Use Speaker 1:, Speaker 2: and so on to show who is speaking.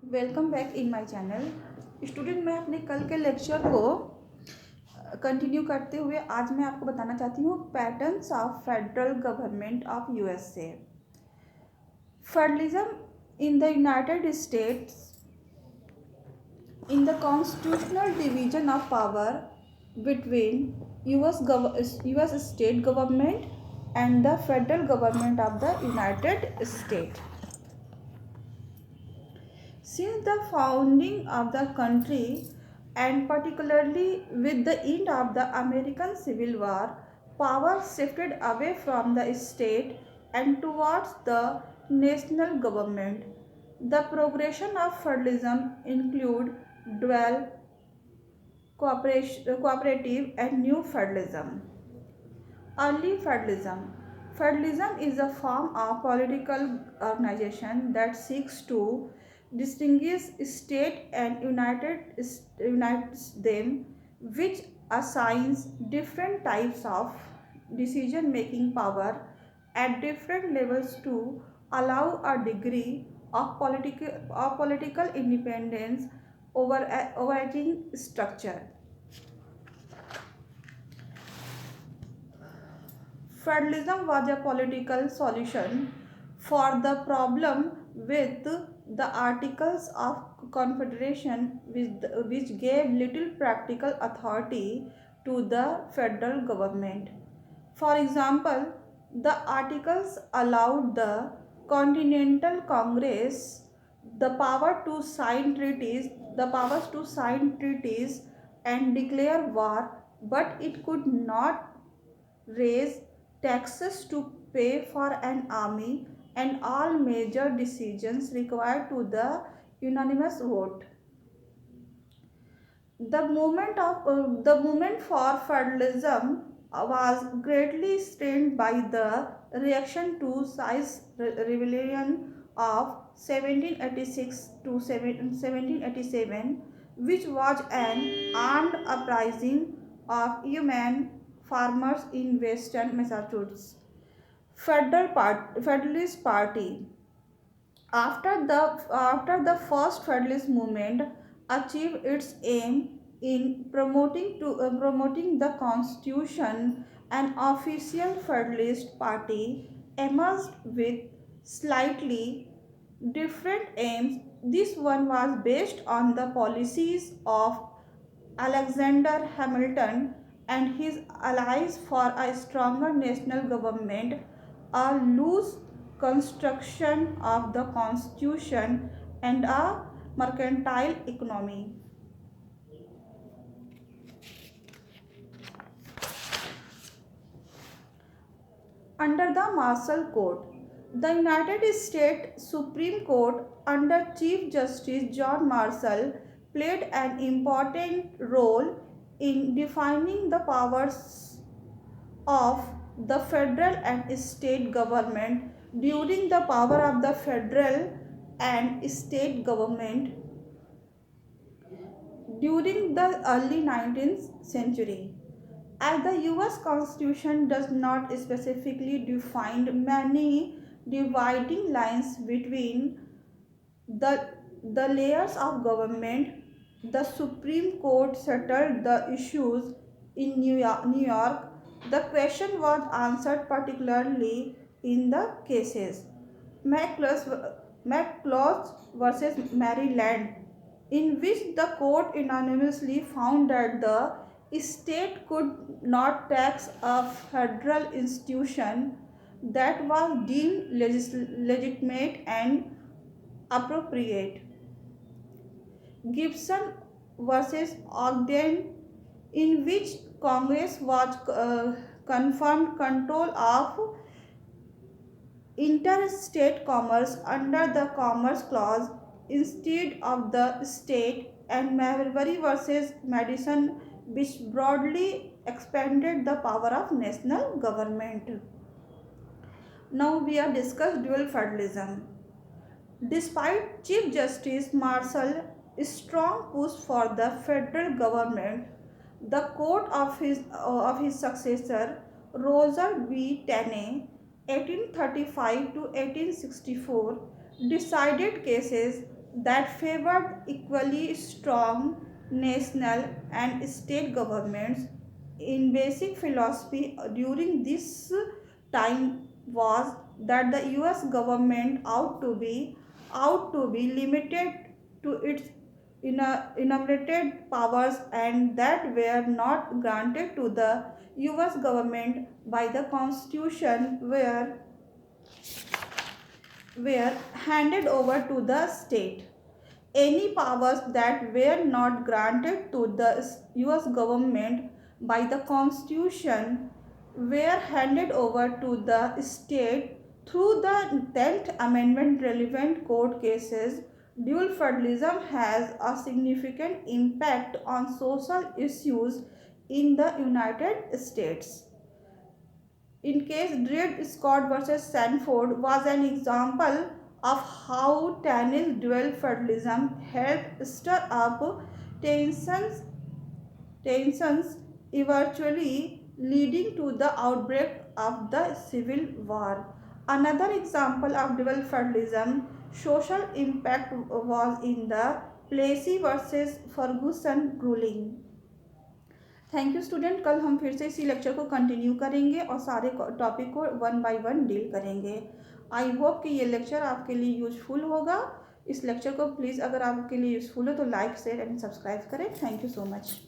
Speaker 1: Welcome back in my channel. Student, मैं अपने कल के लेक्चर को कंटिन्यू करते हुए आज मैं आपको बताना चाहती हूँ patterns of federal government of USA. Federalism in the United states in the constitutional division of power between US state government and the federal government of the United States. Since the founding of the country, and particularly with the end of the American Civil War, power shifted away from the state and towards the national government. The progression of federalism include dual cooperative and new federalism. Early federalism. Federalism is a form of political organization that seeks to distinguish state and unites them, which assigns different types of decision-making power at different levels to allow a degree of political independence over overarching structure. Federalism was a political solution for the problem with the Articles of Confederation, which gave little practical authority to the federal government. For example, the Articles allowed the Continental Congress the powers to sign treaties and declare war, but it could not raise taxes to pay for an army, and all major decisions required to the unanimous vote. The movement for federalism was greatly strained by the reaction to Sai's rebellion of 1786 to 1787, which was an armed uprising of human farmers in western Massachusetts. Federalist Party. After the first Federalist movement achieved its aim in promoting the Constitution, an official Federalist Party emerged with slightly different aims. This one was based on the policies of Alexander Hamilton and his allies for a stronger national government, a loose construction of the constitution, and a mercantile economy. Under the Marshall Court, the United States Supreme Court under Chief Justice John Marshall played an important role in defining the powers of the federal and state government. During the power of the federal and state government during the early 19th century. As the US Constitution does not specifically define many dividing lines between the, the layers of government, the Supreme Court settled the issues in New York. The question was answered particularly in the cases McClellan versus Maryland, in which the court unanimously found that the state could not tax a federal institution that was deemed legitimate and appropriate. Gibson versus Ogden, in which Congress was confirmed control of interstate commerce under the Commerce Clause instead of the state, and Marbury versus Madison, which broadly expanded the power of national government. Now we are discuss dual federalism. Despite Chief Justice Marshall's strong push for the federal government, the court of his successor, Roger B. Taney, 1835 to 1864, decided cases that favored equally strong national and state governments. In basic philosophy during this time was that the US government ought to be limited to its enumerated powers and that were not granted to the US government by the constitution were handed over to the state. Any powers that were not granted to the US government by the Constitution were handed over to the state through the 10th Amendment. Relevant court cases. Dual federalism has a significant impact on social issues in the United States. In case Dred Scott versus Sanford was an example of how Tanne's dual federalism helped stir up tensions, tensions eventually leading to the outbreak of the Civil War. Another example of dual federalism social impact was in the Plessy versus Ferguson ruling. Thank you student, कल हम फिर से इसी lecture को continue करेंगे और सारे topic को वन बाय वन डील करेंगे। आई होप कि ये लेक्चर आपके लिए यूजफुल होगा। इस लेक्चर को प्लीज़ अगर आपके लिए यूजफुल हो तो लाइक शेयर एंड सब्सक्राइब करें। Thank you so much.